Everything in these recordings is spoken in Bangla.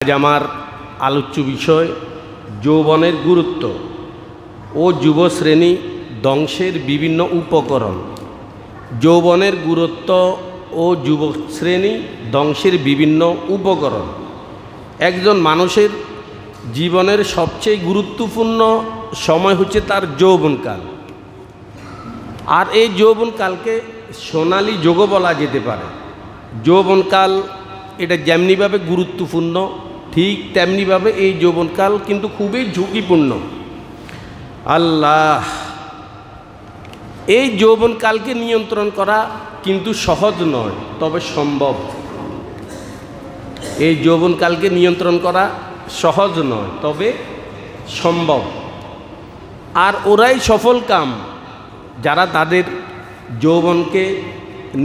আজ আমার আলোচ্য বিষয় যৌবনের গুরুত্ব ও যুব শ্রেণী ধ্বংসের বিভিন্ন উপকরণ। যৌবনের গুরুত্ব ও যুব শ্রেণী ধ্বংসের বিভিন্ন উপকরণ। একজন মানুষের জীবনের সবচেয়ে গুরুত্বপূর্ণ সময় হচ্ছে তার যৌবনকাল। আর এই যৌবনকালকে সোনালী যুগও বলা যেতে পারে। যৌবনকাল এটা যেমনিভাবে গুরুত্বপূর্ণ, ঠিক তেমনিভাবে এই যৌবনকাল কিন্তু খুবই ঝুঁকিপূর্ণ। আল্লাহ, এই যৌবনকালকে নিয়ন্ত্রণ করা কিন্তু সহজ নয়, তবে সম্ভব। এই যৌবনকালকে নিয়ন্ত্রণ করা সহজ নয়, তবে সম্ভব। আর ওরাই সফল কাম যারা তাদের যৌবনকে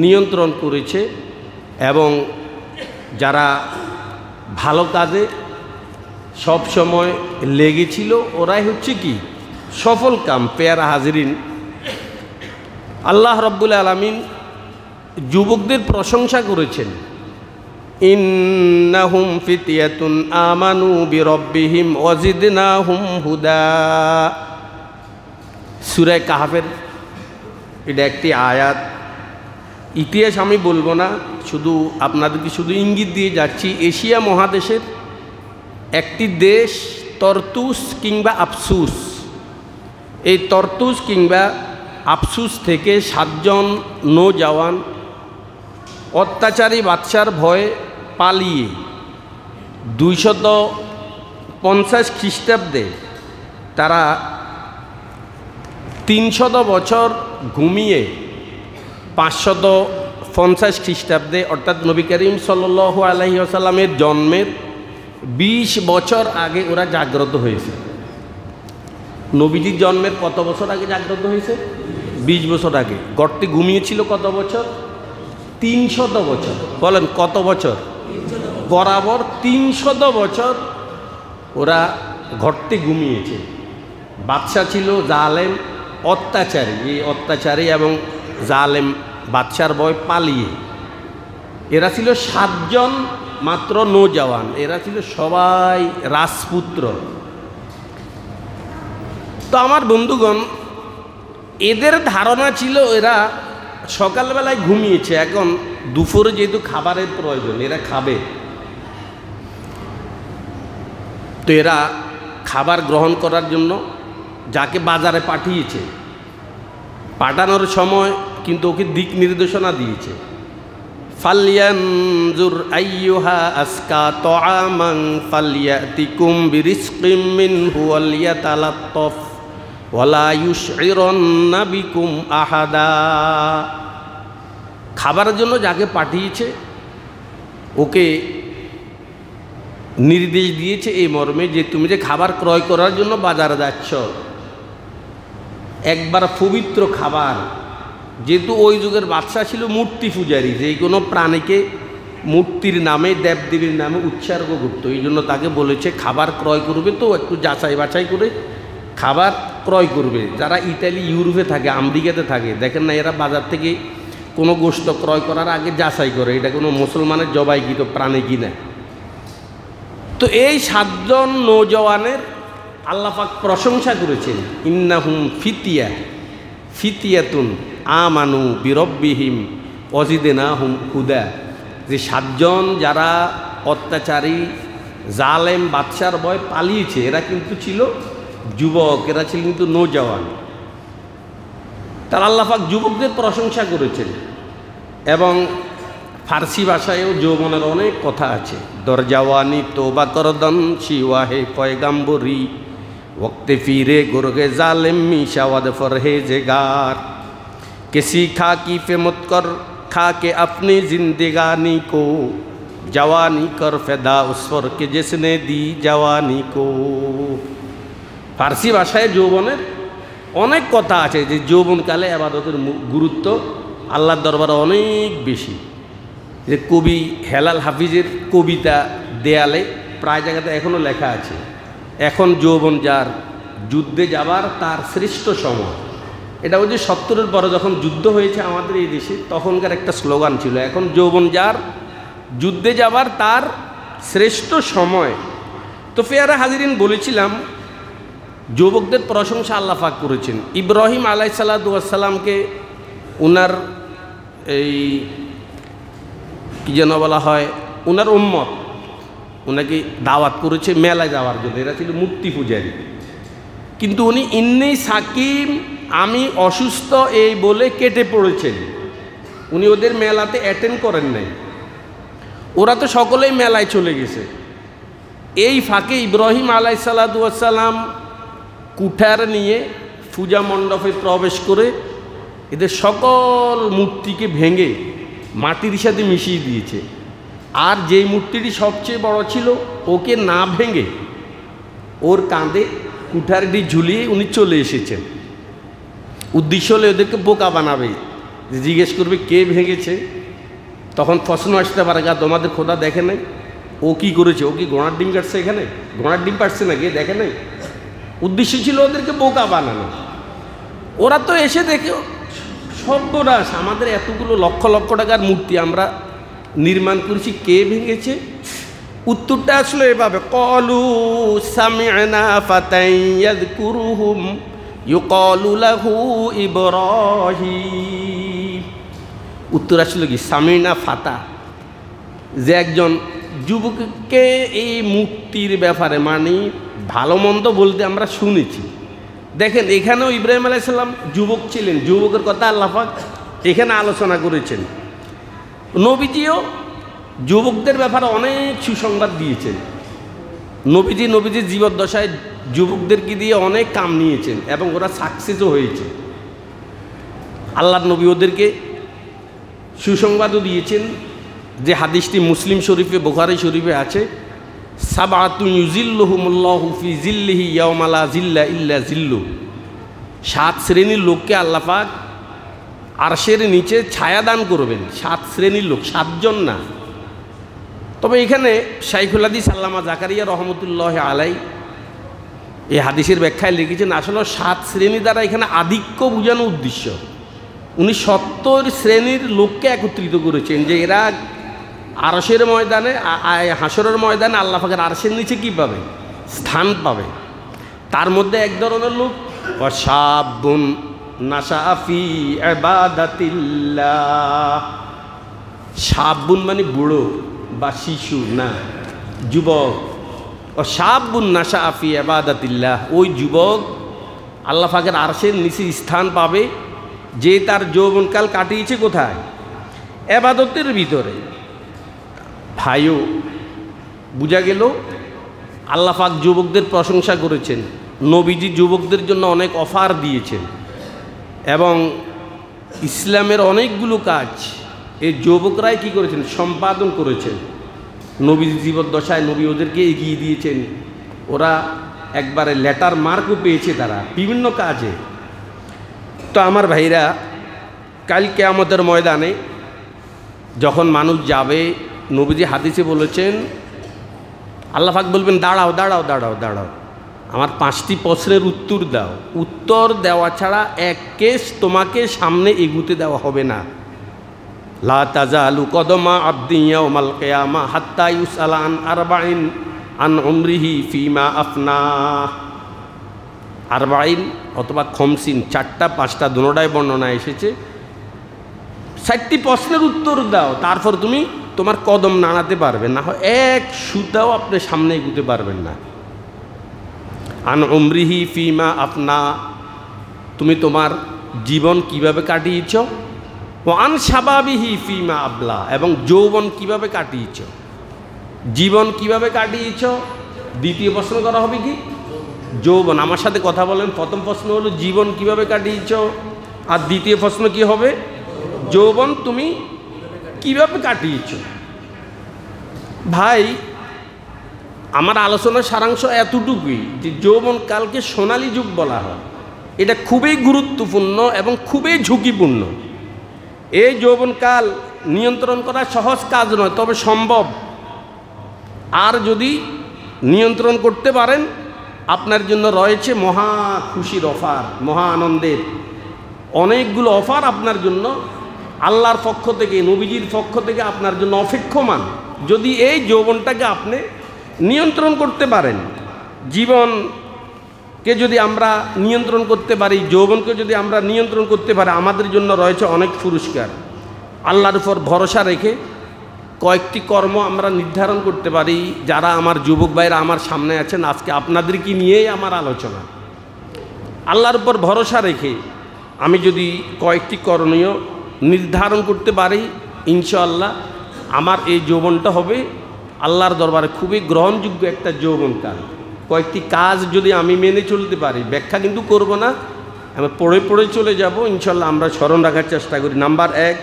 নিয়ন্ত্রণ করেছে এবং যারা ভালো কাজে সব সময় লেগেছিল, ওরাই হচ্ছে কি সফল কাম। পেয়ারা হাজরিন, আল্লাহ রব্বুল আলামিন যুবকদের প্রশংসা করেছেন। ইন্নাহুম ফিতিয়াতুন আমানু বিরব্বিহিম ওয়াজিদনাহুম হুদা। সূরা কাহফের এটা একটি আয়াত। ইতিহাস আমি বলবো না, শুধু আপনাদেরকে শুধু ইঙ্গিত দিয়ে যাচ্ছি। এশিয়া মহাদেশের একটি দেশ তরতুস কিংবা আফসুস। এই তরতুস কিংবা আফসুস থেকে 7 জন নৌজওয়ান অত্যাচারী বাদশার ভয়ে পালিয়ে 250 খ্রিস্টাব্দে তারা 300 বছর ঘুমিয়ে 550 খ্রিস্টাব্দে অর্থাৎ নবী করিম সাল্লাল্লাহু আলাইহি ওয়াসাল্লামের জন্মের 20 বছর আগে ওরা জাগ্রত হয়েছে। নবীজির জন্মের কত বছর আগে জাগ্রত হয়েছে? 20 বছর আগে। গর্তে ঘুমিয়েছিল কত বছর? 300 বছর। বলেন কত বছর? বরাবর 300 বছর ওরা ঘরতে ঘুমিয়েছে। বাদশাহ ছিল জালেম, অত্যাচারী। এই অত্যাচারী এবং জালেম বাদশার ভয় পালিয়ে এরা ছিল 7 জন মাত্র নৌজওয়ান। এরা ছিল সবাই রাজপুত্র। তো আমার বন্ধুগণ, এদের ধারণা ছিল এরা সকালবেলায় ঘুমিয়েছে, এখন দুপুরে যেহেতু খাবারের প্রয়োজন, এরা খাবে। তো এরা খাবার গ্রহণ করার জন্য যাকে বাজারে পাঠিয়েছে, পাঠানোর সময় কিন্তু ওকে দিক নির্দেশনা দিয়েছে। ফালয়ানজুর আইয়ুহা আসকা তাআমান ফালয়াতিকুম বিরিজকিম মিনহু ওয়ালিয়াতালাত্তাফ ওয়ালা ইউশইরান্না বিকুম আহাদা। খাবারের জন্য যাকে পাঠিয়েছে ওকে নির্দেশ দিয়েছে এই মর্মে যে তুমি যে খাবার ক্রয় করার জন্য বাজারে যাচ্ছ, একবার পবিত্র খাবার, যেহেতু ওই যুগের বাদশা ছিল মূর্তি পূজারী, যে কোনো প্রাণীকে মূর্তির নামে দেবদেবীর নামে উৎসর্গ করত। এই জন্য তাকে বলেছে খাবার ক্রয় করবে তো একটু যাচাই বাছাই করে খাবার ক্রয় করবে। যারা ইতালি, ইউরোপে থাকে, আমেরিকাতে থাকে, দেখেন না, এরা বাজার থেকে কোনো গোশত ক্রয় করার আগে যাচাই করে এটা কোনো মুসলমানের জবাইকৃত প্রাণী কিনা। তো এই 7 জন নৌজওয়ানের আল্লাহ পাক প্রশংসা করেছেন। ইন্নাহুম ফিতিয়াতুন আমানু বিরব্বিহিম ওয়াজিদনাহুম হুদা। যে 7 জন যারা অত্যাচারী জালেম বাদশার ভয় পালিয়েছে, এরা কিন্তু ছিল যুবক, এরা ছিল কিন্তু নৌজওয়ান। তার আল্লাহ পাক যুবকদের প্রশংসা করেছেন। এবং ফার্সি ভাষায়ও যৌবনের অনেক কথা আছে। দরজাওয়ানি তোবা করদন শিওয়াহে পয়গাম্বরি वक्ते फिरे गुरगे जालिम मीशावद फरहेजेगार किसी खाकी पे मत कर खा के अपनी जिंदगानी को जवानी कर फेदा उस पर के जिसने दी जवानी को। फारसी भाषाয় যৌবনের অনেক কথা আছে, যে যৌবনকালে ইবাদতের গুরুত্ব আল্লাহর দরবারে অনেক বেশি। যে কবি হেলাল হাফিজের কবিতা দেয়ালে প্রায় জায়গাতে এখনও লেখা আছে, এখন যৌবন যার যুদ্ধে যাবার তার শ্রেষ্ঠ সময়। এটা হচ্ছে 70-এর পরে যখন যুদ্ধ হয়েছে আমাদের এই দেশে, তখনকার একটা স্লোগান ছিল, এখন যৌবন যার যুদ্ধে যাবার তার শ্রেষ্ঠ সময়। তো পেয়ারা হাজিরিন, বলেছিলাম যুবকদের প্রশংসা আল্লাহ পাক করেছেন। ইব্রাহিম আলাইহিসসালামকে উনার এই কি যেন বলা হয়, উনার উম্মত উনাকে দাওয়াত করেছে মেলায় যাওয়ার জন্য। এরা ছিল মূর্তি পূজারী, কিন্তু উনি ইন্নী সাকিম, আমি অসুস্থ এই বলে কেটে পড়েছেন। উনি ওদের মেলাতে অ্যাটেন্ড করেন নাই। ওরা তো সকলেই মেলায় চলে গেছে। এই ফাঁকে ইব্রাহিম আলাইহিসসালাম কুঠার নিয়ে পূজা মণ্ডপে প্রবেশ করে এদের সকল মূর্তিকে ভেঙে মাটির সাথে মিশিয়ে দিয়েছে। আর যেই মূর্তিটি সবচেয়ে বড় ছিল, ওকে না ভেঙে ওর কাঁধে কুঠারটি ঝুলিয়ে উনি চলে এসেছেন। উদ্দেশ্য হলে ওদেরকে বোকা বানাবে, জিজ্ঞেস করবে কে ভেঙেছে। তখন প্রশ্ন আসতে পারে, গা তোমাদের খোদা দেখে নাই ও কি করেছে? ও কি ঘোড়ার ডিম কাটছে? এখানে ঘোড়ার ডিম পাটছে না, গিয়ে দেখে নাই? উদ্দেশ্য ছিল ওদেরকে বোকা বানানো। ওরা তো এসে দেখে সর্বনাশ, আমাদের এতগুলো লক্ষ লক্ষ টাকার মূর্তি আমরা নির্মাণ করেছি, কে ভেঙেছে? উত্তরটা আসলে এভাবে, ক্বালু সামি'না ফাতান ইয়াযকুরুহুম ইউকালু লাহু ইব্রাহিম। উত্তর আসলে কি, সামি'না ফাতা, যে একজন যুবককে এই মূর্তির ব্যাপারে মানে ভালো মন্দ বলতে আমরা শুনেছি। দেখেন, এখানেও ইব্রাহিম আলাইহিস সালাম যুবক ছিলেন, যুবকের কথা আল্লাহ পাক এখানে আলোচনা করেছেন। নবীজিও যুবকদের ব্যাপারে অনেক সুসংবাদ দিয়েছেন। নবীজির জীবদ্দশায় যুবকদেরকে দিয়ে অনেক কাম নিয়েছেন এবং ওরা সাকসেসও হয়েছে। আল্লাহর নবী ওদেরকে সুসংবাদও দিয়েছেন, যে হাদিসটি মুসলিম শরীফে, বুখারী শরীফে আছে, সাবআতুন ইউজিল্লুহুমুল্লাহু ফি জিল্লিহি ইয়াওমা লা জিল্লা ইল্লা জিল্লু। 7 শ্রেণীর লোককে আল্লাহ পাক আরশের নিচে ছায়া দান করবেন। 7 শ্রেণীর লোক, 7 জন না। তবে এখানে শাইখুল হাদিস আল্লামা জাকারিয়া রহমতুল্লাহ আলাই এই হাদিসের ব্যাখ্যায় লিখেছেন, আসলে 7 শ্রেণী দ্বারা এখানে আধিক্য বোঝানো উদ্দেশ্য। উনি 70 শ্রেণীর লোককে একত্রিত করেছেন, যে এরা আরশের ময়দানে, হাসরের ময়দানে আল্লাহ পাকের আরশের নিচে কী পাবে? স্থান পাবে। তার মধ্যে এক ধরনের লোক, ওয়াশাবুন নাশাআ ফি ইবাদাতিল্লাহ। শাবুন মানে বুড়ো বা শিশু না, যুবক। ওয়াশাবুন নাশাআ ফি ইবাদাতিল্লাহ, ওই যুবক আল্লাহ পাকের আরশের নিচে স্থান পাবে, যে তার যৌবনকাল কাটিয়েছে কোথায়? ইবাদতের ভিতরে। ভাইও বোঝা গেল আল্লাহ পাক যুবকদের প্রশংসা করেছেন। নবীজি যুবকদের জন্য অনেক অফার দিয়েছেন এবং ইসলামের অনেকগুলো কাজ এই যুবকরাই কী করেছেন? সম্পাদন করেছেন। নবীজি জীবদ্দশায় নবী ওদেরকে এগিয়ে দিয়েছেন। ওরা একবারে লেটার মার্কও পেয়েছে তারা বিভিন্ন কাজে। তো আমার ভাইরা, কাল কিয়ামতের ময়দানে যখন মানুষ যাবে, নবীজি হাদিসে বলেছেন, আল্লাহ পাক বলবেন, দাঁড়াও দাঁড়াও দাঁড়াও দাঁড়াও, আমার 5টি প্রশ্নের উত্তর দাও। উত্তর দেওয়া ছাড়া এক কেস তোমাকে সামনে এগুতে দেওয়া হবে না। লা তাজালু কদমা আবদিন ইয়াউমাল কিয়ামা হাত্তা ইউসআলা আন আরবাইন আন উমরিহি ফিমা আফনা। আরবাইন অথবা খমসিন, 4টা 5টা দুটোটাই বর্ণনা এসেছে। 60টি প্রশ্নের উত্তর দাও, তারপর তুমি তোমার কদম নাড়াতে পারবে না, এক সুতাও আপনি সামনে এগুতে পারবেন না। আন উমরিহি ফিমা আফনা, তুমি তোমার জীবন কিভাবে কাটিয়েছ। ও আন শাবাবিহি ফিমা আবলা, এবং যৌবন কিভাবে কাটিয়েছ, জীবন কিভাবে কাটিয়েছ। দ্বিতীয় প্রশ্ন করা হবে কি? যৌবন। আমার সাথে কথা বলেন। প্রথম প্রশ্ন হলো জীবন কিভাবে কাটিয়েছ, আর দ্বিতীয় প্রশ্ন কি হবে? যৌবন তুমি কিভাবে কাটিয়েছ। ভাই, আমার আলোচনার সারাংশ এতটুকুই যে যৌবনকালকে সোনালী যুগ বলা হয়। এটা খুবই গুরুত্বপূর্ণ এবং খুবই ঝুঁকিপূর্ণ। এই যৌবনকাল নিয়ন্ত্রণ করা সহজ কাজ নয়, তবে সম্ভব। আর যদি নিয়ন্ত্রণ করতে পারেন, আপনার জন্য রয়েছে মহা খুশির অফার, মহা আনন্দের অনেকগুলো অফার আপনার জন্য আল্লাহর পক্ষ থেকে, নবীজির পক্ষ থেকে আপনার জন্য অপেক্ষমান। যদি এই যৌবনটাকে আপনি নিয়ন্ত্রণ করতে পারেন, জীবনকে যদি আমরা নিয়ন্ত্রণ করতে পারি, যৌবনকে যদি আমরা নিয়ন্ত্রণ করতে পারি, আমাদের জন্য রয়েছে অনেক পুরস্কার। আল্লাহর উপর ভরসা রেখে কয়েকটি কর্ম আমরা নির্ধারণ করতে পারি। যারা আমার যুবক ভাইরা আমার সামনে আছেন, আজকে আপনাদেরকে নিয়েই আমার আলোচনা। আল্লাহর উপর ভরসা রেখে আমি যদি কয়েকটি করণীয় নির্ধারণ করতে পারি, ইনশাআল্লাহ আমার এই যৌবনটা হবে আল্লাহর দরবারে খুবই গ্রহণযোগ্য একটা যৌবনকাল। কয়েকটি কাজ যদি আমি মেনে চলতে পারি, ব্যাখ্যা কিন্তু করব না, আমি পড়ে পড়ে চলে যাব, ইনশাআল্লাহ আমরা স্মরণ রাখার চেষ্টা করি। নাম্বার 1,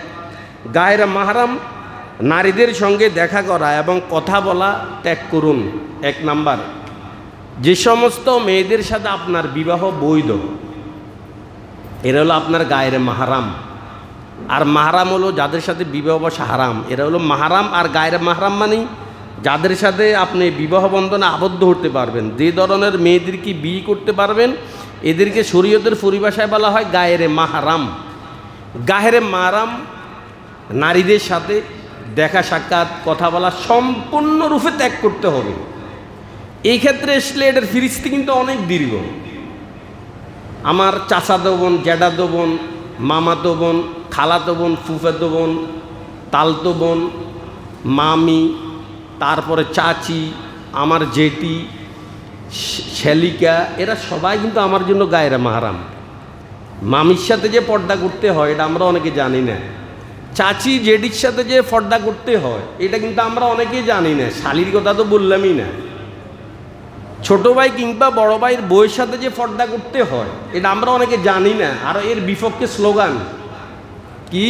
গায়রে মাহরাম নারীদের সঙ্গে দেখা করা এবং কথা বলা ত্যাগ করুন। 1 নাম্বার, যে সমস্ত মেয়েদের সাথে আপনার বিবাহ বৈধ, এরা হলো আপনার গায়রে মাহরাম। আর মাহরাম হলো যাদের সাথে বিবাহ বসা হারাম, এরা হলো মাহরাম। আর গায়রে মাহরাম মানে যাদের সাথে আপনি বিবাহ বন্ধনে আবদ্ধ হতে পারবেন, যে ধরনের মেয়েদেরকে বিয়ে করতে পারবেন, এদেরকে শরীয়তের পরিভাষায় বলা হয় গায়রে মাহরাম। গায়রে মাহরাম নারীদের সাথে দেখা সাক্ষাৎ কথা বলা সম্পূর্ণরূপে ত্যাগ করতে হবে। এই ক্ষেত্রে আসলে এটার ফিরিস্তি কিন্তু অনেক দীর্ঘ। আমার চাচাতো বোন, জ্যাঠাতো বোন, মামাতো বোন, খালাতো বোন, ফুফাতো বোন, তালতো বোন, মামি, তারপরে চাচি, আমার জেঠি, শ্যালিকা, এরা সবাই কিন্তু আমার জন্য গায়রে মাহরাম। মামির সাথে যে পর্দা করতে হয় এটা আমরা অনেকে জানি না। চাচি জেঠির সাথে যে পর্দা করতে হয় এটা কিন্তু আমরা অনেকেই জানি না। শালির কথা তো বললামই না। ছোট ভাই কিংবা বড় ভাইয়ের বউয়ের সাথে যে পর্দা করতে হয় এটা আমরা অনেকে জানি না। আর এর বিপক্ষে স্লোগান কি?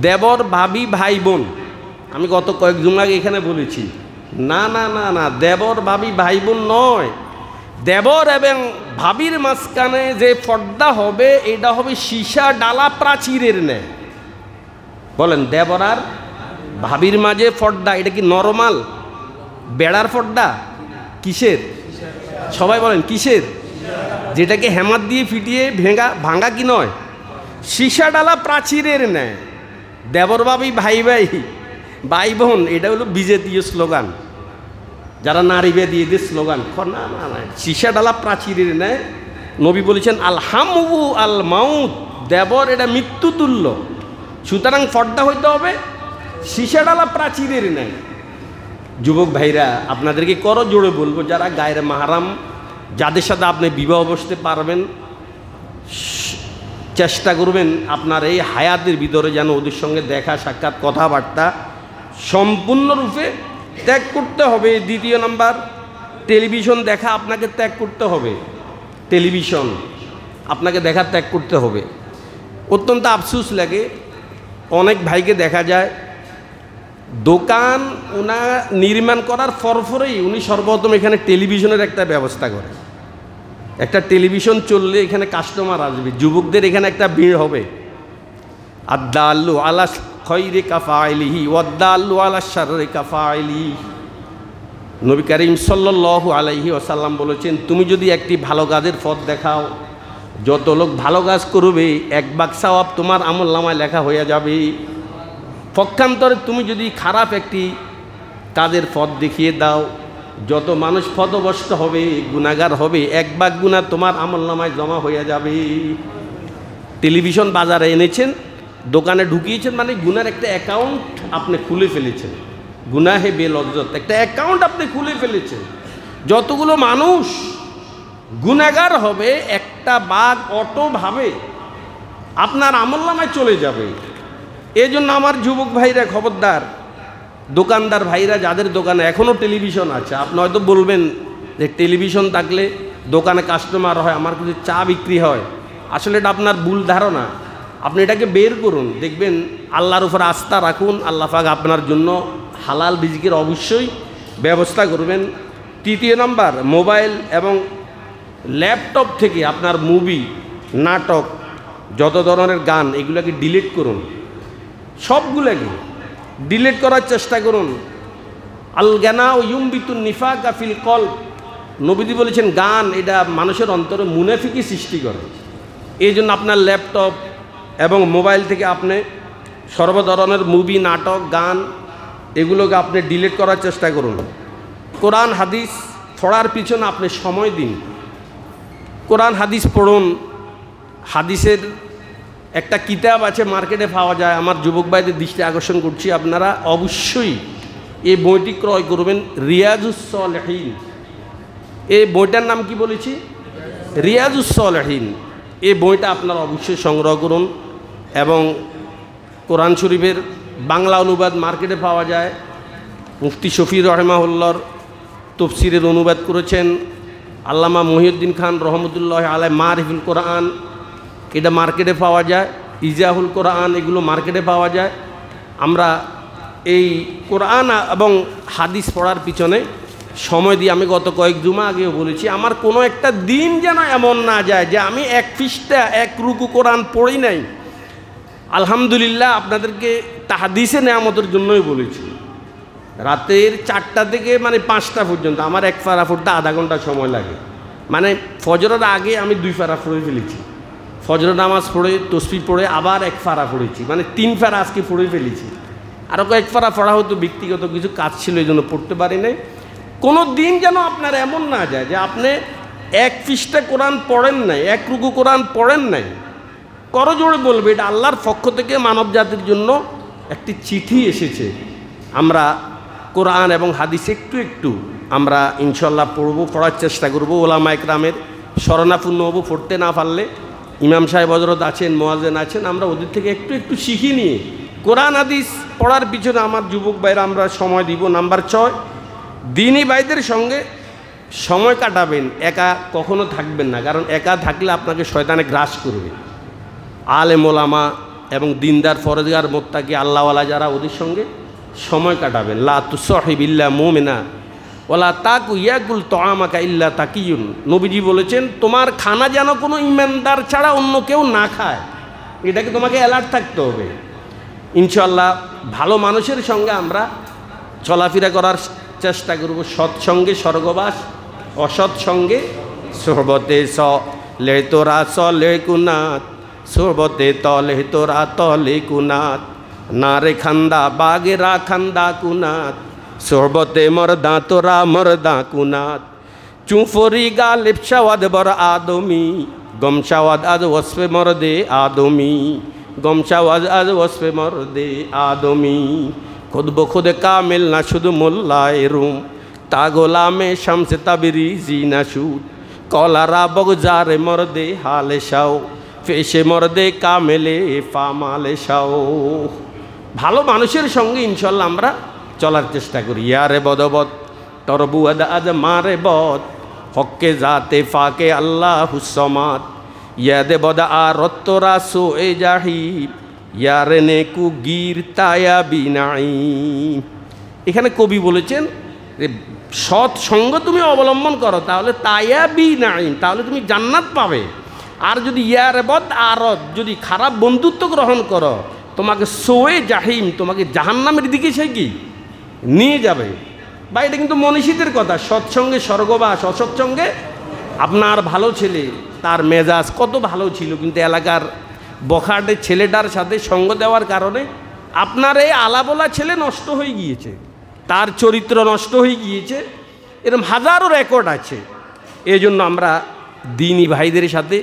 দেবর, ভাবি, ভাই, বোন। আমি গত কয়েকদিন আগে এখানে বলেছি, না না না না, দেবর, ভাবি, ভাই, বোন নয়। দেবর এবং ভাবির মাঝখানে যে পর্দা হবে এটা হবে সীসা ডালা প্রাচীরের ন্যায়। বলেন, দেবর আর ভাবির মাঝে পর্দা, এটা কি নরমাল বেড়ার পর্দা? কিসের? সবাই বলেন কিসের? যেটাকে হেমাত দিয়ে ফিটিয়ে ভাঙা কি নয়? সীসা ডালা প্রাচীরের ন্যায়। দেবর ভাবি, ভাই ভাই, ভাই বোন, এটা হলো বিজেপীয় স্লোগান, যারা নারী বেদি এদের স্লোগান। না না না, সীসা ডালা প্রাচীরের ন্যায়। নবী বলেছেন আল হামু আল মাউত, দেবর এটা মৃত্যু তুল্য। সুতরাং পর্দা হইতে হবে সীসা ডালা প্রাচীরের ন্যায়। যুবক ভাইরা, আপনাদেরকে করো জোরে বলবো, যারা গায়রে মাহরাম, যাদের সাথে আপনি বিবাহ বসতে পারবেন, চেষ্টা করবেন আপনার এই হায়াতের ভিতরে যেন ওদের সঙ্গে দেখা সাক্ষাৎ কথাবার্তা সম্পূর্ণরূপে ত্যাগ করতে হবে। 2 নাম্বার, টেলিভিশন দেখা আপনাকে ত্যাগ করতে হবে। টেলিভিশন আপনাকে দেখা ত্যাগ করতে হবে। অত্যন্ত আফসোস লাগে, অনেক ভাইকে দেখা যায় দোকান ওনা নির্মাণ করার পরপরেই উনি সর্বপ্রথম এখানে টেলিভিশনের একটা ব্যবস্থা করে। একটা টেলিভিশন চললে এখানে কাস্টমার আসবে, যুবকদের এখানে একটা ভিড় হবে। আদ্দাল্লু আলা খৈরে কাফাইলিহি ওয়াদ্দাল্লু আলা শাররি কাফাইলিহি। নবী করিম সাল্লাল্লাহু আলাইহি ওয়াসাল্লাম বলেছেন, তুমি যদি একটি ভালো কাজের পথ দেখাও, যত লোক ভালো কাজ করবে 1 ভাগ সওয়াব তোমার আমলনামায় লেখা হয়ে যাবে। পক্ষান্তরে তুমি যদি খারাপ একটি কাজের পথ দেখিয়ে দাও, যত মানুষ পথভ্রষ্ট হবে, গুনাহগার হবে, 1 ভাগ গুনাহ তোমার আমলনামায় জমা হয়ে যাবে। টেলিভিশন বাজারে এনেছেন, দোকানে ঢুকিয়েছেন, মানে গুনার একটা অ্যাকাউন্ট আপনি খুলে ফেলেছেন। গুনাহে বেলজ্জত একটা অ্যাকাউন্ট আপনি খুলে ফেলেছেন। যতগুলো মানুষ গুনাহগার হবে, 1 ভাগ অটোভাবে আপনার আমলনামায় চলে যাবে। এই জন্য আমার যুবক ভাইরা খবরদার, দোকানদার ভাইরা যাদের দোকানে এখনও টেলিভিশন আছে, আপনি হয়তো বলবেন যে টেলিভিশন থাকলে দোকানে কাস্টমার হয়, আমার কিছু চা বিক্রি হয়। আসলে এটা আপনার ভুল ধারণা। আপনি এটাকে বের করুন, দেখবেন আল্লাহর উপর আস্থা রাখুন, আল্লাহ পাক আপনার জন্য হালাল রিজিকের অবশ্যই ব্যবস্থা করবেন। 3 নাম্বার, মোবাইল এবং ল্যাপটপ থেকে আপনার মুভি, নাটক, যত ধরনের গান, এগুলোকে ডিলিট করুন। সবগুলোকে ডিলিট করার চেষ্টা করুন। আল গানা ও ইউমবিতুন নিফাকা ফিল কলব। নবীজি বলেছেন গান এটা মানুষের অন্তরে মুনাফিকি সৃষ্টি করে। এই জন্য আপনার ল্যাপটপ এবং মোবাইল থেকে আপনি সর্ব ধরনের মুভি, নাটক, গান এগুলোকে আপনি ডিলিট করার চেষ্টা করুন। কোরআন হাদিস পড়ার পিছনে আপনি সময় দিন, কোরআন হাদিস পড়ুন। হাদিসের একটা কিতাব আছে, মার্কেটে পাওয়া যায়, আমার যুবক ভাইদের দৃষ্টি আকর্ষণ করছি, আপনারা অবশ্যই এই বইটি ক্রয় করবেন, রিয়াজুস সালেহীন। এই বইটার নাম কি বলেছি? রিয়াজুস সালেহীন। এই বইটা আপনারা অবশ্যই সংগ্রহ করুন। এবং কোরআন শরীফের বাংলা অনুবাদ মার্কেটে পাওয়া যায়, মুফতি শফি রহমাহুল্লাহর তফসিরের অনুবাদ করেছেন আল্লামা মহিউদ্দিন খান রহমতুল্লাহ আলাই, মারিফুল কোরআন, এটা মার্কেটে পাওয়া যায়, ইজাহুল কোরআন, এগুলো মার্কেটে পাওয়া যায়। আমরা এই কোরআন এবং হাদিস পড়ার পিছনে সময় দিয়ে, আমি গত কয়েক জুমা আগেও বলেছি, আমার কোনো একটা দিন যেন এমন না যায় যে আমি এক পৃষ্ঠা এক রুকু কোরআন পড়ি নাই। আলহামদুলিল্লাহ, আপনাদেরকে তাহাদিসে নেয়ামতের জন্যই বলেছি, রাতের 4টা থেকে 5টা পর্যন্ত আমার এক পারা পড়তে আধা ঘন্টা সময় লাগে। ফজরের আগে আমি 2 পারা পড়ে ফেলেছি, ফজরের নামাজ পড়ে তসবিহ পড়ে আবার 1 পারা পড়েছি, 3 পারা আজকে পড়ে ফেলেছি। আরও কয়েক পারা পড়া হতো, ব্যক্তিগত কিছু কাজ ছিল এই জন্য পড়তে পারি নাই। কোনো দিন যেন আপনার এমন না যায় যে আপনি এক পৃষ্ঠা কোরআন পড়েন নাই, এক রুকু কোরআন পড়েন নাই। করজোড়ে বলবে এটা আল্লাহর পক্ষ থেকে মানব জাতির জন্য একটি চিঠি এসেছে। আমরা কোরআন এবং হাদিস একটু একটু আমরা ইনশাল্লাহ পড়ার চেষ্টা করব। ওলামা একরামের শরণাপন্ন হবো, পড়তে না পারলে ইমাম সাহেব হযরত আছেন, মুয়াজ্জিন আছেন, আমরা ওদের থেকে একটু একটু শিখে নিয়ে কোরআন হাদিস পড়ার পিছনে আমার যুবক ভাইরা আমরা সময় দিব। নাম্বার 6, দ্বীনি ভাইদের সঙ্গে সময় কাটাবেন, একা কখনো থাকবেন না, কারণ একা থাকলে আপনাকে শয়তানে গ্রাস করবে। আলেম ওলামা এবং দিনদার ফরজগার মোত্তাকি আল্লাহওয়ালা যারা, ওদের সঙ্গে সময় কাটাবেন। লা তুসাহিব ইল্লা মুমিনা ওয়ালা তাকু ইয়াকুল তাআমাকা ইল্লা তাকিয়ুন। নবীজি বলেছেন, তোমার খানা যেন কোনো ইমানদার ছাড়া অন্য কেউ না খায়, এটাকে তোমাকে অ্যালার্ট থাকতে হবে। ইনশাআল্লাহ ভালো মানুষের সঙ্গে আমরা চলাফেরা করার চেষ্টা করব। সৎসঙ্গে স্বর্গবাস, অসৎ সঙ্গে সোহবতে স লে তোরা স লে কুনাত, সোহবতে তলে তোরা তলে কুনাত, না রে খান্দা বাগেরা খান্দা কুনাত, সোহবতে মরদা তোরা মরদা কুনাত, চুফরি গা লিপসাওয়াদ বর আদমি, গমসাওয়াদ আজ ওসফে মরদে আদমি, গমসাওয়াজ আজ ওসফে মরদে আদমি, খুদ বখুদ কামিল না শুধু মোল্লায় রুম, তা গোলামে শামসে তাবরিজি না শুদ, কলারা বগজারে মরদে হালে শাও, ফেসে মরদে কামেলে ফামালে শাও। ভালো মানুষের সঙ্গে ইনশাল্লাহ আমরা চলার চেষ্টা করি। ইয়ারে বদবদ তরবুয়াদ আজ মারে বদ, হক্কে জাতে ফাকে আল্লাহ হুসমাত, ইয়াদে বদা আর রত্তরা সো এ জাহিব, ইয়ারে নেকু গির তায়া বিনাই। এখানে কবি বলেছেন যে সৎ সঙ্গ তুমি অবলম্বন করো তাহলে তায়া বিনাই, তাহলে তুমি জান্নাত পাবে। আর যদি ইয়ারে বদ আরদ, যদি খারাপ বন্ধুত্ব গ্রহণ করো, তোমাকে সোয়ে জাহিম, তোমাকে জাহান্নামের দিকে সে কি নিয়ে যাবে। বা এটা কিন্তু মনীষীদের কথা, সৎসঙ্গে স্বর্গবাস, অসৎসঙ্গে আপনার ভালো ছেলে, তার মেজাজ কত ভালো ছিল, কিন্তু এলাকার বখাটে ছেলেটার সাথে সঙ্গ দেওয়ার কারণে আপনার এই আলাবোলা ছেলে নষ্ট হয়ে গিয়েছে, তার চরিত্র নষ্ট হয়ে গিয়েছে। এরকম হাজারো রেকর্ড আছে। এই জন্য আমরা দ্বীনি ভাইদের সাথে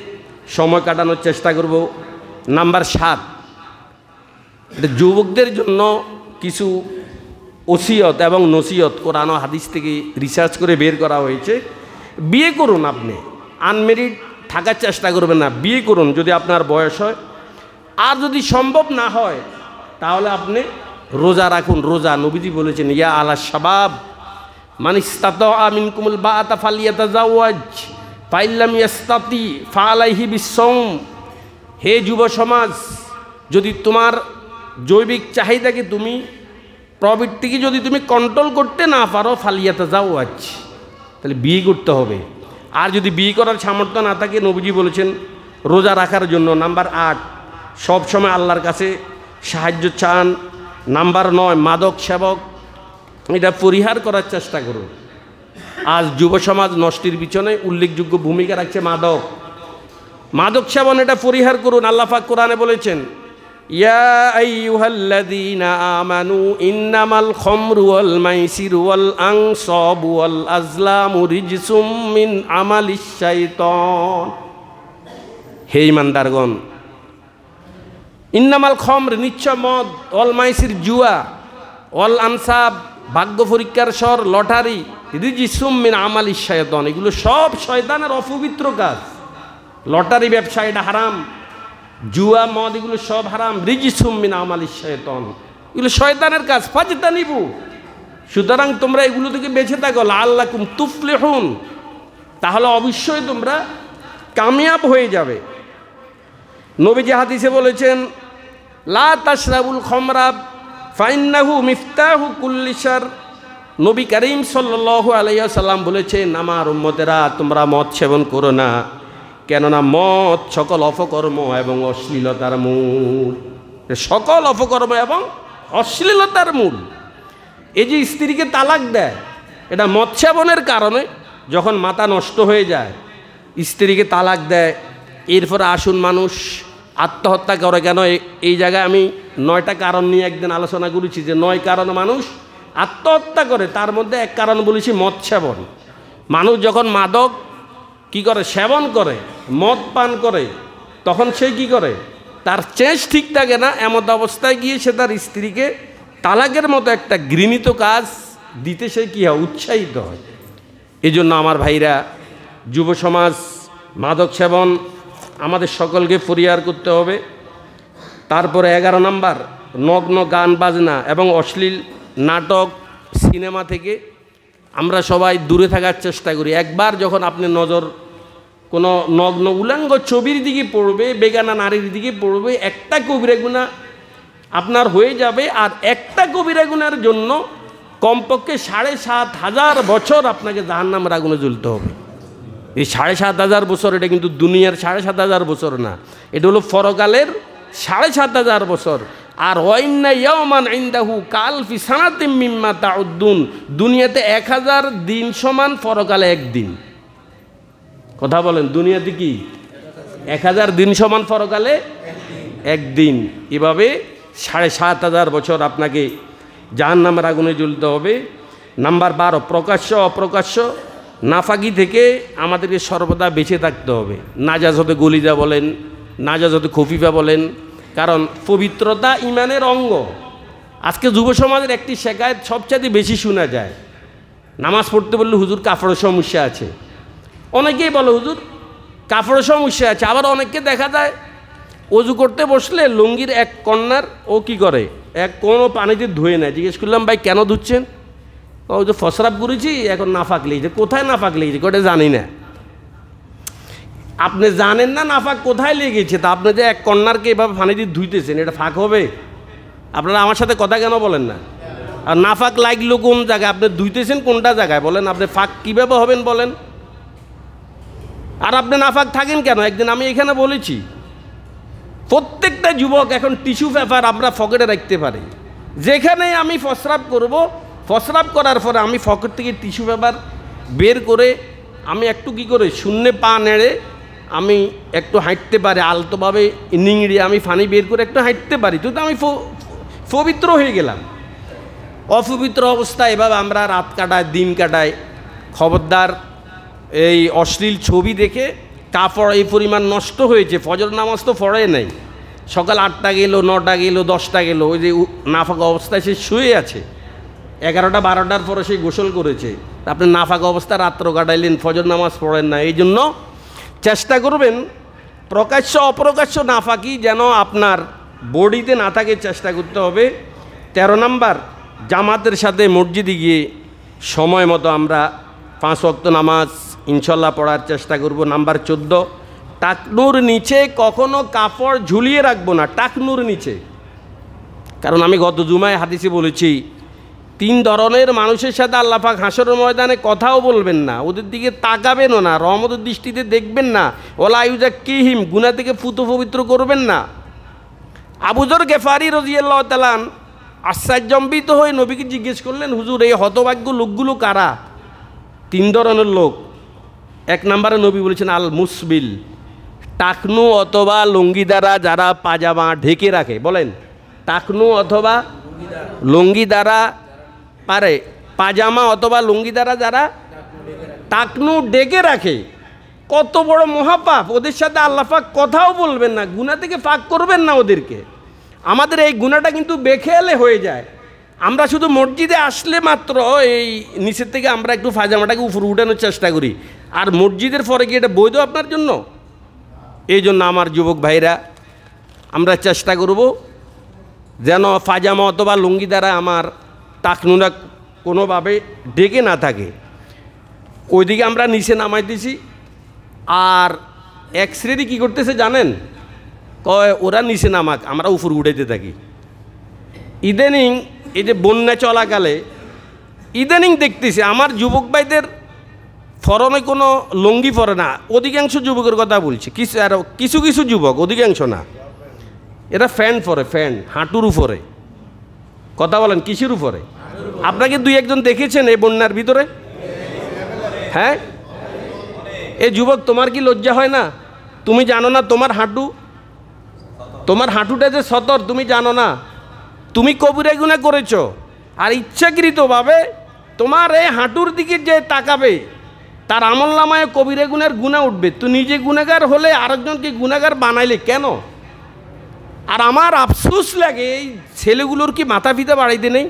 সময় কাটানোর চেষ্টা করব। নাম্বার 7, এটা যুবকদের জন্য কিছু ওসিয়ত এবং নসিয়ত কোরআন ও হাদিস থেকে রিসার্চ করে বের করা হয়েছে। বিয়ে করুন, আপনি আনমেরিড থাকার চেষ্টা করবেন না, বিয়ে করুন যদি আপনার বয়স হয়। আর যদি সম্ভব না হয় তাহলে আপনি রোজা রাখুন। রোজা নবীজি বলেছেন, ইয়া আলা শাবাব মান ইসতাতা মিনকুমুল বাআতা ফালিয়াতাজাওয়াজ ফাইল্লাম ইয়াস্তাতি ফালাইহি বিসসাওম। হে যুব সমাজ, যদি তোমার জৈবিক চাহিদাকে তুমি, প্রবৃত্তিকে যদি তুমি কন্ট্রোল করতে না পারো, ফালিয়াতাজাওয়াজ, তাহলে বিয়ে করতে হবে। আর যদি বিয়ে করার সামর্থ্য না থাকে, নবীজি বলেছেন রোজা রাখার জন্য। নাম্বার 8, সব সময় আল্লাহর কাছে সাহায্য চান। নাম্বার 9, মাদক সেবক, এটা পরিহার করার চেষ্টা করুন। আজ যুব সমাজ নষ্টের পিছনে উল্লেখযোগ্য ভূমিকা রাখছে মাদক সেবন, এটা পরিহার করুন। আল্লাহ পাক কোরআনে বলেছেন, ইয়া আইয়ুহাল্লাযীনা আমানু ইন্নামাল খামরু ওয়াল মাইসিরু ওয়াল আনসাবু ওয়াল আজলামু রিজসুম মিন আমালিশ শাইতান। হে ঈমানদারগণ, ইন্নামাল খামর নিশ্চয় মদ, ওয়াল মাইসির জুয়া, ওয়াল আনসাব ভাগ্য পরীক্ষার স্বর, লটারি, রিজসুম মিন আমালিশ শাইতান, এগুলো সব শয়তানের অপবিত্র কাজ। লটারি ব্যবসা এটা হারাম, জুয়া মদ এগুলো সব হারাম। রিজসুম মিন আমালিশ শাইতান, এগুলো শয়তানের কাজ। ফাজতানিবু, সুতরাং তোমরা এগুলো থেকে বেঁচে থাকো। লাআল্লাকুম তুফলিহুন, তাহলে অবশ্যই তোমরা কামিয়াব হয়ে যাবে। নবীজি হাদিসে বলেছেন, লা তাশরাবুল খামরা ফাইন্নাহু মিফতাহু কুল্লি শার। নবী করিম সাল্লাল্লাহু আলাইহি ওয়াসাল্লাম বলেছেন, আমার উম্মতেরা তোমরা মদ সেবন করো না, কেননা মদ সকল অপকর্ম এবং অশ্লীলতার মূল। সকল অপকর্ম এবং অশ্লীলতার মূল। এই যে স্ত্রীকে তালাক দেয়, এটা মদ সেবনের কারণে। যখন মাথা নষ্ট হয়ে যায় স্ত্রীকে তালাক দেয়। এরপরে আসুন মানুষ আত্মহত্যা করে কেন। এই জায়গায় আমি 9টা কারণ নিয়ে একদিন আলোচনা করেছি যে 9 কারণে মানুষ আত্মহত্যা করে। তার মধ্যে এক কারণ বলেছি মদ সেবন। মানুষ যখন মাদক কি করে, সেবন করে, মদ পান করে, তখন সে কি করে, তার চেঞ্জ ঠিক থাকে না। এমন অবস্থায় গিয়ে সে তার স্ত্রীকে তালাকের মতো একটা ঘৃণিত কাজ দিতে সে কী হয়, উৎসাহিত হয়। এই জন্য আমার ভাইরা, যুব সমাজ, মাদক সেবন আমাদের সকলকে পরিহার করতে হবে। তারপরে 11 নম্বর, নগ্ন গান বাজনা এবং অশ্লীল নাটক সিনেমা থেকে আমরা সবাই দূরে থাকার চেষ্টা করি। একবার যখন আপনি নজর কোনো নগ্ন উলাঙ্গ ছবির দিকে পড়বে, বেগানা নারীর দিকে পড়বে, একটা কবিরা গুনাহ আপনার হয়ে যাবে। আর একটা কবিরা গুনাহের জন্য কমপক্ষে 7,500 বছর আপনাকে জাহান্নামের আগুনে জ্বলতে হবে। এই 7,500 বছর, এটা কিন্তু দুনিয়ার 7,500 বছর না, এটা হলো পরকালের 7,500 বছর। আর ওয়াইন্না ইয়াওমান ইনদাহু কালফি সানাতিম মিম্মা তাউদ্দুন, দুনিয়াতে 1000 দিন সমান, পরকালে একদিন। কথা বলেন, দুনিয়াতে কি 1000 দিন সমান, পরকালে একদিন। এভাবে 7,500 বছর আপনাকে জাহান্নামের আগুনে জ্বলতে হবে। নাম্বার 12, প্রকাশ্য অপ্রকাশ্য নাফাকি থেকে আমাদেরকে সর্বদা বেঁচে থাকতে হবে। নাজাজতে গলিজা বলেন, নাজাজতে খফিফা বলেন, কারণ পবিত্রতা ইমানের অঙ্গ। আজকে যুব সমাজের একটি শেখায়ত সবচেয়ে বেশি শোনা যায়, নামাজ পড়তে বললে হুজুর কাপড়ের সমস্যা আছে। অনেকেই বলে হুজুর কাপড়ের সমস্যা আছে। আবার অনেককে দেখা যায় অজু করতে বসলে লুঙ্গির এক কর্নার ও কি করে, এক কোনো পানিতে ধুয়ে নেয়। জিজ্ঞেস করলাম, ভাই কেন ধুচ্ছেন? ও যে ফসরাপ করেছি, এখন নাফাক লেগেছে। কোথায় নাফাক লেগেছে ওটা জানি না। আপনি জানেন না নাফাক কোথায় লেগেছে, তা আপনি যে এক কর্নারকে এভাবে পানি দিয়ে ধুইতেছেন, এটা ফাঁক হবে? আপনারা আমার সাথে কথা কেন বলেন না? আর নাফাক লাগলো কোন জায়গায়, আপনি ধুইতেছেন কোনটা জায়গায় বলেন? আপনি ফাঁক কীভাবে হবেন বলেন? আর আপনি নাফাক থাকেন কেন? একদিন আমি এখানে বলেছি, প্রত্যেকটা যুবক এখন টিস্যু পেপার আমরা পকেটে রাখতে পারি। যেখানে আমি ফসরাপ করব, ফসরাপ করার পরে আমি পকেট থেকে টিস্যু পেপার বের করে আমি একটু কী করে শূন্যে পা নেড়ে আমি একটু হাঁটতে পারি, আলতোভাবে নিংড়ে আমি পানি বের করে একটু হাঁটতে পারি, তো আমি পবিত্র হয়ে গেলাম। অপবিত্র অবস্থা এভাবে আমরা রাত কাটাই, দিন কাটাই। খবরদার, এই অশ্লীল ছবি দেখে কাপড় এই পরিমাণ নষ্ট হয়েছে। ফজর নামাজ তো পড়ে নাই, সকাল 8টা গেল, 9টা গেল, 10টা গেল, ওই যে নাফাক অবস্থায় সে শুয়ে আছে। 11টা 12টার পরে সে গোসল করেছে। আপনি নাফাক অবস্থা রাত্র কাটাইলেন, ফজর নামাজ পড়েন না। এই জন্য চেষ্টা করবেন প্রকাশ্য অপ্রকাশ্য নাফাকি যেন আপনার বডিতে না থাকে, চেষ্টা করতে হবে। 13 নম্বর, জামাতের সাথে মসজিদে গিয়ে সময় মতো আমরা 5 ওয়াক্ত নামাজ ইনশাল্লাহ পড়ার চেষ্টা করব। নাম্বার 14, টাকনুর নিচে কখনো কাপড় ঝুলিয়ে রাখবো না, টাকনুর নিচে। কারণ আমি গত জুমায় হাদিসে বলেছি, 3 ধরনের মানুষের সাথে আল্লাহ পাক হাসরের ময়দানে কথাও বলবেন না, ওদের দিকে তাকাবেনও না, রহমতের দৃষ্টিতে দেখবেন না। ওলা ইউজাক্কিহিম, গুনাহ থেকে পুত পবিত্র করবেন না। আবু যর গেফারি রাদিয়াল্লাহু তাআলা আশ্চর্যজম্বিত হয়ে নবীকে জিজ্ঞেস করলেন, হুজুর এই হতভাগ্য লোকগুলো কারা? 3 ধরনের লোক। 1 নম্বরে নবী বলেছেন আল মুসবিল, টাকনু অথবা লুঙ্গি দ্বারা যারা পাজামা ঢেকে রাখে, বলেন টাকনু অথবা লুঙ্গি দ্বারা পারে, পাজামা অথবা লুঙ্গি দ্বারা যারা টাকনু ঢেকে রাখে, কত বড় মহাপাপ। ওদের সাথে আল্লাহ পাক কথাও বলবেন না, গুনাহ থেকে পাক করবেন না ওদেরকে। আমাদের এই গুনাহটা কিন্তু বেখেয়ালে হয়ে যায়। আমরা শুধু মসজিদে আসলে মাত্র এই নিচের থেকে আমরা একটু পাজামাটাকে উপরে উঠানোর চেষ্টা করি, আর মসজিদের পরে কি এটা বৈধ আপনার জন্য? এই জন্য আমার যুবক ভাইরা, আমরা চেষ্টা করব যেন পাজামা অথবা লুঙ্গি দ্বারা আমার টাকনুরা কোনোভাবে ঢেকে না থাকে। ওইদিকে আমরা নিচে নামাইতেছি, আর এক শ্রেণী কী করতেছে জানেন, কয় ওরা নিচে নামাক, আমরা উপরে উঠাইতে থাকি। ইদানিং এই যে বন্যা চলাকালে ইদানিং দেখতেছি আমার যুবক ভাইদের ফরমে কোনো লুঙ্গি পরে না, অধিকাংশ যুবকের কথা বলছি, কিছু কিছু যুবক, অধিকাংশ না, এরা ফ্যান পরে, ফ্যান হাঁটুর উপরে। কথা বলেন কিসের উপরে? আপনাকে দুই একজন দেখেছেন এই বন্যার ভিতরে? হ্যাঁ, এ যুবক তোমার কি লজ্জা হয় না? তুমি জানো না তোমার হাঁটুটা যে সতর, তুমি জানো না? তুমি কবিরা গুনাহ করেছো, আর ইচ্ছাকৃতভাবে তোমার এই হাঁটুর দিকে যে তাকাবে তার আমলনামায় কবিরা গুনাহের গুনাহ উঠবে। তুই নিজে গুনাহগার হলে আরেকজনকে গুনাহগার বানাইলে কেন? আর আমার আফসোস লাগে, এই ছেলেগুলোর কি মাথা পিতা বাড়াইতে নেই?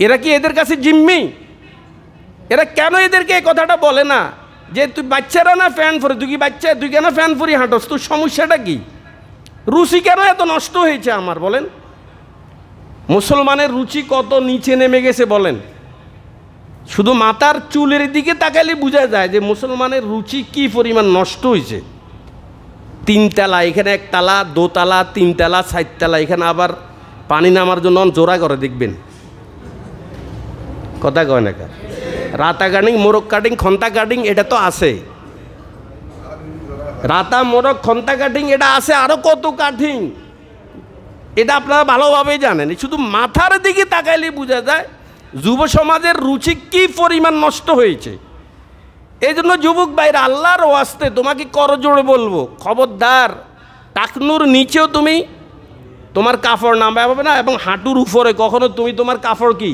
এরা কি এদের কাছে জিম্মি? এরা কেন এদেরকে এই কথাটা বলে না যে তুই বাচ্চারা না ফ্যান ফরি, তুই কি বাচ্চা, তুই কেন ফ্যান ফরি হাঁটস, তোর সমস্যাটা কি? রুচি কেন এত নষ্ট হয়েছে আমার, বলেন? মুসলমানের রুচি কত নিচে নেমে গেছে বলেন? শুধু মাথার চুলের দিকে তাকালে বোঝা যায় যে মুসলমানের রুচি কি পরিমাণ নষ্ট হয়েছে। 3 তালা, এখানে 1 তালা, 2 তালা, 3 তালা, 4 তালা, এখানে আবার পানি নামার জন্য জোড়া করে দেখবেন। কথা কয় না কার? রাতা কাটিং, মোরগ কাটিং, খন্তা কাটিং, এটা তো আছে। রাতা, মোরগ, খন্তা কাটিং এটা আছে, আরো কত কাটিং, এটা আপনারা ভালোভাবেই জানেন। শুধু মাথার দিকে তাকাইলে বোঝা যায় যুব সমাজের রুচি কি পরিমাণ নষ্ট হয়েছে। এই জন্য যুবক ভাইরা, আল্লাহর ওয়াস্তে তোমাকে করজোড়ে বলবো, খবরদার টাকনুর নিচেও তুমি তোমার কাপড় নামাবে না, এবং হাঁটুর উপরে কখনো তুমি তোমার কাপড় কি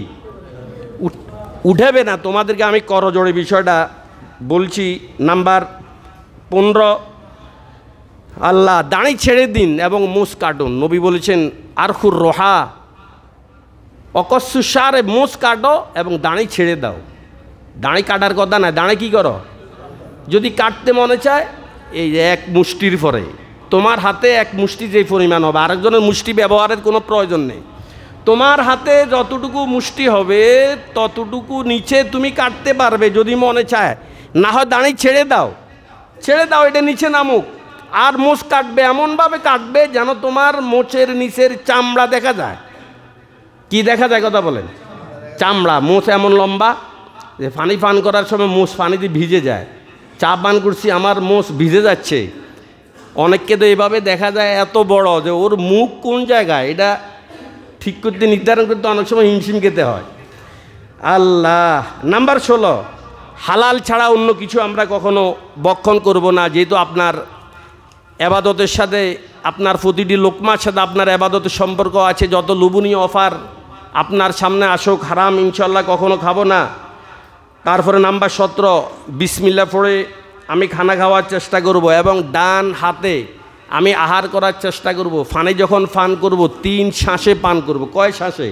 উঠাবে না। তোমাদেরকে আমি করজোড়ে বিষয়টা বলছি। নাম্বার 15, আল্লাহ দাড়ি ছেড়ে দিন এবং মুছ কাটুন। নবী বলেছেন আরখুর রোহা অকস্যুসারে, মুছ কাটো এবং দাড়ি ছেড়ে দাও। দাড়ি কাটার কথা না, দাড়ি কি করো? যদি কাটতে মনে চায় এই এক মুষ্টির পরে, তোমার হাতে এক মুষ্টি যেই পরিমাণ হবে, আরেকজনের মুষ্টি ব্যবহারের কোনো প্রয়োজন নেই। তোমার হাতে যতটুকু মুষ্টি হবে ততটুকু নিচে তুমি কাটতে পারবে যদি মনে চায়, না হয় দাড়ি ছেড়ে দাও, এটা নিচে নামুক। আর মোচ কাটবে এমনভাবে কাটবে যেন তোমার মোচের নিচের চামড়া দেখা যায়। কি দেখা যায় কথা বলেন? চামড়া। মোচ এমন লম্বা যে পানি পান করার সময় মোচ পানিতে ভিজে যায়। চা পান করছি, আমার মোচ ভিজে যাচ্ছে। অনেককে তো এভাবে দেখা যায় এত বড় যে ওর মুখ কোন জায়গায়, এটা ঠিক করতে, নির্ধারণ করতে অনেক সময় হিমশিম খেতে হয়। আল্লাহ। নাম্বার 16, হালাল ছাড়া অন্য কিছু আমরা কখনো বক্ষণ করব না। যেহেতু আপনার এবাদতের সাথে, আপনার প্রতিটি লোকমার সাথে আপনার এবাদতের সম্পর্ক আছে। যত লোভনীয় অফার আপনার সামনে আসুক, হারাম ইনশাল্লাহ কখনো খাবো না। তারপরে নাম্বার 17, বিসমিল্লাহ পড়ে আমি খানা খাওয়ার চেষ্টা করব, এবং ডান হাতে আমি আহার করার চেষ্টা করব। ফানে যখন পান করব 3 শ্বাসে পান করব। কয় শ্বাসে?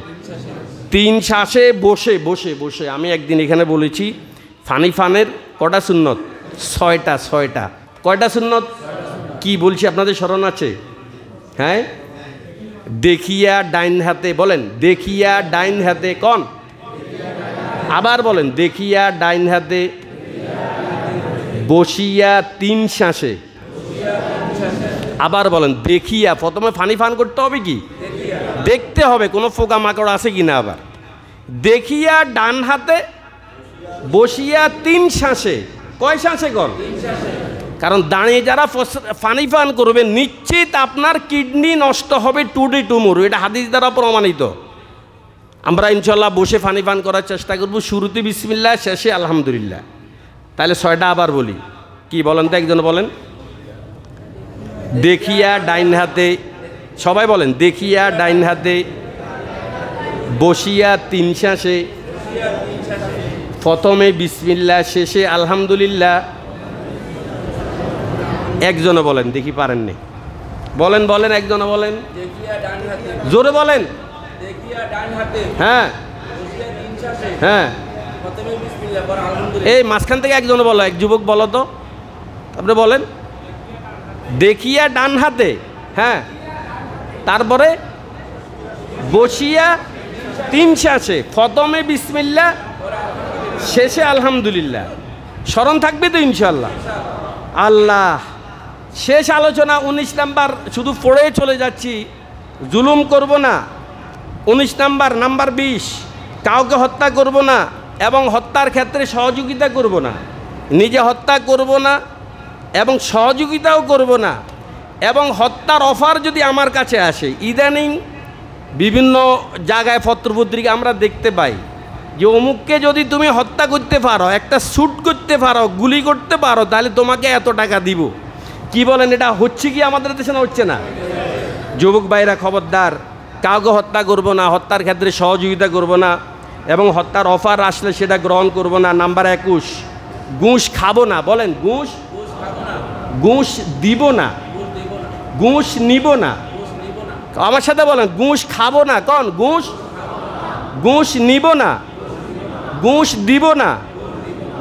3 শ্বাসে বসে বসে বসে। আমি একদিন এখানে বলেছি ফানের কটা সুন্নত? 6টা। কয়টা সুন্নত? কি বলছি আপনাদের স্মরণ আছে? হ্যাঁ, দেখিয়া ডাইন হাতে, বলেন দেখিয়া ডাইন হাতে, কোন? আবার বলেন দেখিয়া ডাইন হাতে, বসিয়া 3 শ্বাসে। আবার বলেন দেখিয়া। প্রথমে পান করতে হবে কি? দেখতে হবে কোনো পোকা মাকড় আছে কিনা। আবার দেখিয়া ডান হাতে, বসিয়া 3 শ্বাসে। কয় শ্বাসে কর? কারণ দাঁড়িয়ে যারা পান করবে নিশ্চিত আপনার কিডনি নষ্ট হবে, টুডে টুমুর। এটা হাদিস দ্বারা প্রমাণিত। আমরা ইনশাল্লাহ বসে পান করার চেষ্টা করব। শুরুতে বিসমিল্লাহ, শেষে আলহামদুলিল্লাহ। তাহলে 6টা আবার বলি। কি বলেন তো, একজন বলেন। দেখিয়া ডাইন হাতে, সবাই বলেন, দেখিয়া ডাইন হাতে, বসিয়া তিন শ্বাসে, প্রথমে বিসমিল্লাহ, শেষে আলহামদুলিল্লাহ। একজনে বলেন, দেখি পারেননি, বলেন বলেন, একজনে বলেন, জোরে বলেন। হ্যাঁ হ্যাঁ, এই মাঝখান থেকে একজনে বলো, এক যুবক বলো তো, আপনি বলেন। দেখিয়া ডান হাতে, হ্যাঁ, তারপরে বসিয়া তিন শ্বাসে, প্রথমে বিসমিল্লাহ, শেষে আলহামদুলিল্লাহ। স্মরণ থাকবে তো ইনশাল্লাহ? আল্লাহ, শেষ আলোচনা 19 নাম্বার, শুধু পড়ে চলে যাচ্ছি, জুলুম করব না। 19 নাম্বার, নাম্বার 20, কাউকে হত্যা করব না এবং হত্যার ক্ষেত্রে সহযোগিতা করব না, নিজে হত্যা করব না এবং সহযোগিতাও করব না। এবং হত্যার অফার যদি আমার কাছে আসে, ইদানিং বিভিন্ন জায়গায় পত্রপত্রিকা আমরা দেখতে পাই যে অমুককে যদি তুমি হত্যা করতে পারো, একটা শ্যুট করতে পারো, গুলি করতে পারো, তাহলে তোমাকে এত টাকা দিব। কি বলেন, এটা হচ্ছে কি আমাদের দেশে? না হচ্ছে না? যুবক ভাইরা খবরদার, কাউকে হত্যা করব না, হত্যার ক্ষেত্রে সহযোগিতা করব না এবং হত্যার অফার আসলে সেটা গ্রহণ করব না। নাম্বার 21, ঘুষ খাবো না। বলেন, ঘুষ ঘুষ দিব না, ঘুষ নিব না। আমার সাথে বলেন, ঘুষ খাবো না। কোন ঘুষ? ঘুষ নিব না, ঘুষ দিব না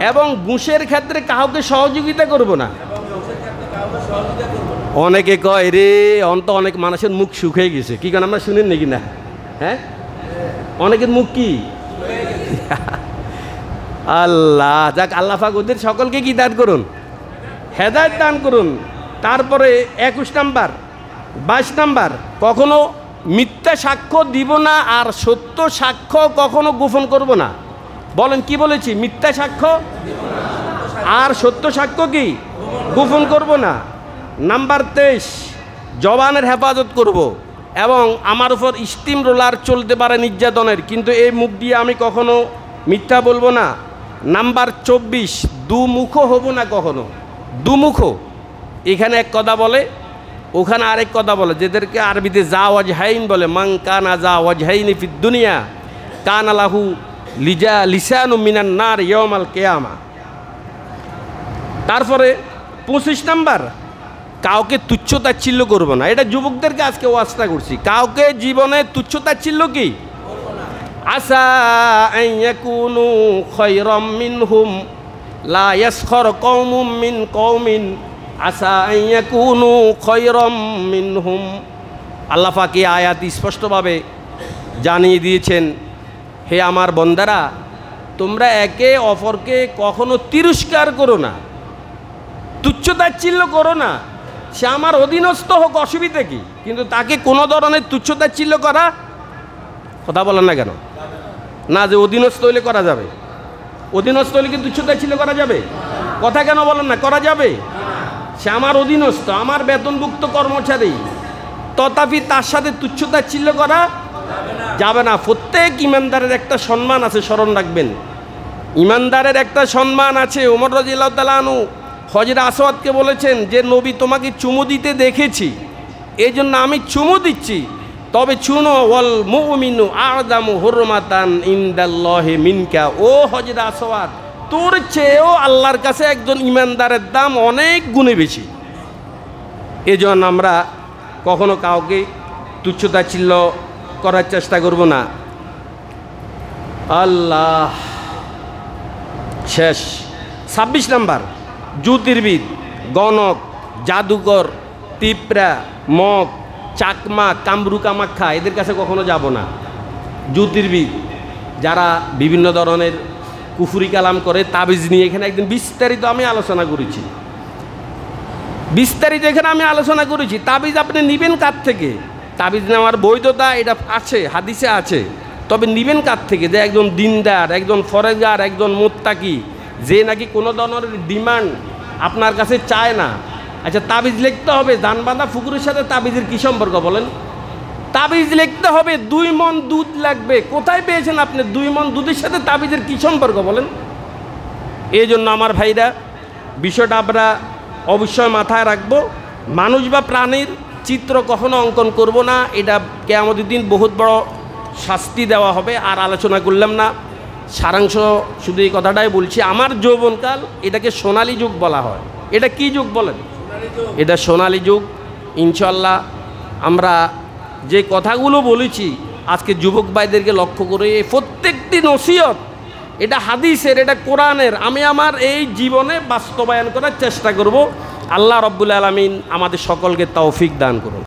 এবং ঘুষের ক্ষেত্রে কাউকে সহযোগিতা করব না। অনেকে কয় রে, অন্ত অনেক মানুষের মুখ শুকিয়ে গেছে। কি কেন, আমরা শুনেন নাকি না? হ্যাঁ, অনেকের মুখ কি আল্লাহ যাক, আল্লাহ পাক ওদের সকলকে কি দান করুন? হেদায়েত দান করুন। তারপরে 21 নাম্বার, 22 নাম্বার, কখনো মিথ্যা সাক্ষ্য দিব না আর সত্য সাক্ষ্য কখনো গোপন করব না। বলেন, কি বলেছি? মিথ্যা সাক্ষ্য আর সত্য সাক্ষ্য কি গোপন করব না। নাম্বার 23, জবানের হেফাজত করব এবং আমার উপর স্টিম রোলার চলতে পারে নির্যাতনের, কিন্তু এই মুখ দিয়ে আমি কখনো মিথ্যা বলবো না। নাম্বার 24, দুমুখ হব না কখনো। দুমুখ, এখানে এক কথা বলে, ওখানে আরেক কথা বলে, যেদেরকে আরবিতে যা ওয়াজহাইন বলে। মান কানা যা ওয়াজহাইনি ফিদ দুনিয়া কানা লাহু লিসানু মিনান নার ইয়াউমাল কিয়ামা। তারপরে 25 নাম্বার, কাউকে তুচ্ছতাচ্ছিল্য করব না। এটা যুবকদেরকে আজকে ওয়াজটা করছি, কাউকে জীবনে তুচ্ছতাচ্ছিল্য কি আসা আন ইয়াকুনু খায়রাম মিনহুম লা ইয়াসখার কওমুম মিন কওমিন আসা আন ইয়াকুনু খায়রাম মিনহুম। আল্লাহ পাক এই আয়াত স্পষ্টভাবে জানিয়ে দিয়েছেন, হে আমার বন্দারা, তোমরা একে অপরকে কখনো তিরস্কার করো না, তুচ্ছতাচ্ছিল্য করো না। সে আমার অধীনস্থ হোক, অসুবিধা কি? কিন্তু তাকে কোনো ধরনের তুচ্ছতাচ্ছিল্য করা, কথা বলেন না কেন? না, যে অধীনস্থ হইলে করা যাবে। অধীনস্থ হইলে কি তুচ্ছতাচ্ছিল্য করা যাবে? কথা কেন বলেন না? করা যাবে। সে আমার অধীনস্থ, আমার বেতনভুক্ত কর্মচারী, তথাপি তার সাথে তুচ্ছতাচ্ছিল্য করা যাবে না। প্রত্যেক ইমানদারের একটা সম্মান আছে, স্মরণ রাখবেন। ইমানদারের একটা সম্মান আছে। ওমর রাদিয়াল্লাহু তাআলা আনহু হযরত আসওয়াদকে বলেছেন যে নবী, তোমাকে চুমু দিতে দেখেছি, এই জন্য আমি চুমু দিচ্ছি, তবে শুনো, ওয়াল মুমিনু আ'যামু হুরমাতান ইনদাল্লাহি মিনকা। ও হযরত আসওয়াদ, তোর চেয়েও আল্লাহর কাছে একজন ইমানদারের দাম অনেক গুণে বেশি। এজন্য আমরা কখনো কাউকে তুচ্ছতাচ্ছিল্য করার চেষ্টা করব না। আল্লাহ, শেষ 26 নাম্বার, জ্যোতির্বিদ, গণক, জাদুকর, তিপ্রা, মগ, চাকমা, কামরু কামাখ্যা, এদের কাছে কখনো যাব না। জ্যোতির্বিদ যারা বিভিন্ন ধরনের কুফরি কালাম করে, তাবিজ নিয়ে, এখানে একদিন বিস্তারিত আমি আলোচনা করেছি, তাবিজ আপনি নেবেন কার থেকে? তাবিজ নেওয়ার বৈধতা এটা আছে, হাদিসে আছে, তবে নেবেন কার থেকে? যে একজন দিনদার, একজন ফরেজার, একজন মুত্তাকি, যে নাকি কোনো ধরনের ডিমান্ড আপনার কাছে চায় না। আচ্ছা, তাবিজ লিখতে হবে, ধান বাঁধা পুকুরের সাথে তাবিজের কী সম্পর্ক বলেন? তাবিজ লিখতে হবে, 2 মণ দুধ লাগবে। কোথায় পেয়েছেন আপনি 2 মণ দুধের সাথে তাবিজের কী সম্পর্ক বলেন? এই জন্য আমার ভাইরা, বিষয়টা আমরা অবশ্যই মাথায় রাখবো মানুষ বা প্রাণীর চিত্র কখনো অঙ্কন করব না, এটা কিয়ামতের দিন বহুত বড় শাস্তি দেওয়া হবে। আর আলোচনা করলাম না, সারাংশ শুধু এই কথাটাই বলছি, আমার যৌবনকাল এটাকে সোনালী যুগ বলা হয়। এটা কি যুগ বলেন? এটা সোনালী যুগ। ইনশাল্লাহ আমরা যে কথাগুলো বলেছি আজকে যুবক ভাইদেরকে লক্ষ্য করে প্রত্যেকটি নসিহত এটা হাদিসের, এটা কোরআনের, আমি আমার এই জীবনে বাস্তবায়ন করার চেষ্টা করব। আল্লাহ রব্বুল আলামিন আমাদের সকলকে তৌফিক দান করুন।